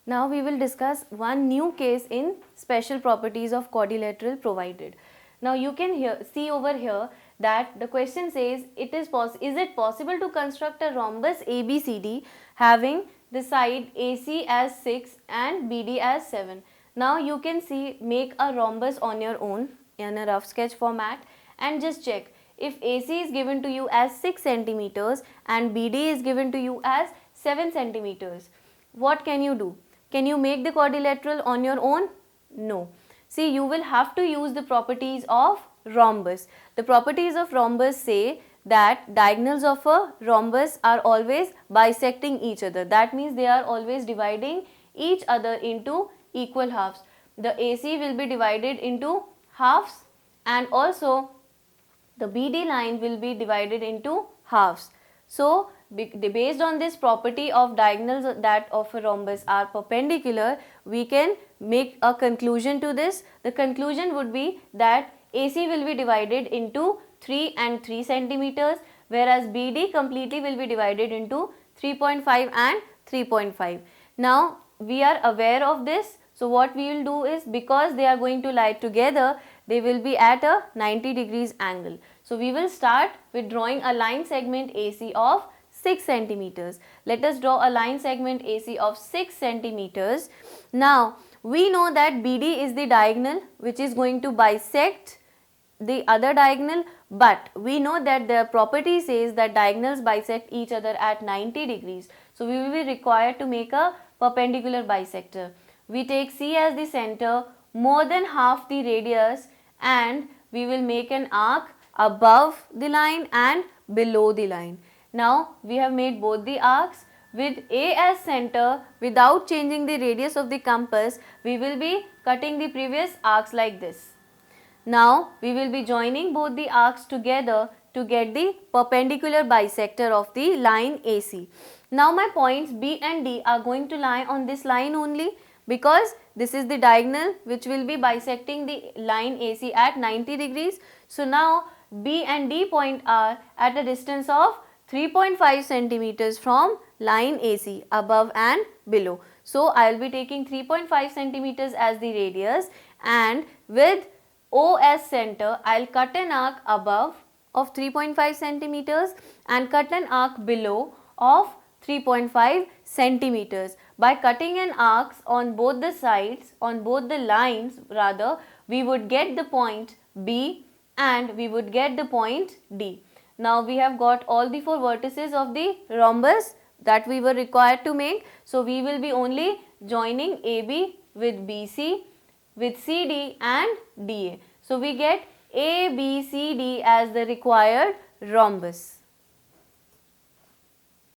Now we will discuss one new case in special properties of quadrilateral provided. Now you can see over here that the question says is it possible to construct a rhombus ABCD having the side AC as 6 and BD as 7. Now you can see, make a rhombus on your own in a rough sketch format and just check if AC is given to you as 6 centimeters and BD is given to you as 7 centimeters. What can you do? Can you make the quadrilateral on your own? No. See, you will have to use the properties of rhombus. The properties of rhombus say that diagonals of a rhombus are always bisecting each other. That means they are always dividing each other into equal halves. The AC will be divided into halves and also the BD line will be divided into halves. So, based on this property of diagonals that of a rhombus are perpendicular, we can make a conclusion to this. The conclusion would be that AC will be divided into 3 and 3 centimeters, whereas BD completely will be divided into 3.5 and 3.5. Now, we are aware of this. So, what we will do is, because they are going to lie together, they will be at a 90 degrees angle. So, we will start with drawing a line segment AC of 6 centimeters. Let us draw a line segment AC of 6 centimeters. Now, we know that BD is the diagonal which is going to bisect the other diagonal, but we know that the property says that diagonals bisect each other at 90 degrees. So, we will be required to make a perpendicular bisector. We take C as the center, more than half the radius, and we will make an arc above the line and below the line. Now, we have made both the arcs. With A as center, without changing the radius of the compass, we will be cutting the previous arcs like this. Now, we will be joining both the arcs together to get the perpendicular bisector of the line AC. Now, my points B and D are going to lie on this line only, because this is the diagonal which will be bisecting the line AC at 90 degrees. So, now B and D point are at a distance of 3.5 centimeters from line AC above and below. So, I will be taking 3.5 centimeters as the radius, and with O as center, I will cut an arc above of 3.5 centimeters and cut an arc below of 3.5 centimeters. By cutting an arcs on both the sides, on both the lines rather, we would get the point B and we would get the point D. Now, we have got all the 4 vertices of the rhombus that we were required to make. So, we will be only joining AB with BC, with CD and DA. So, we get ABCD as the required rhombus.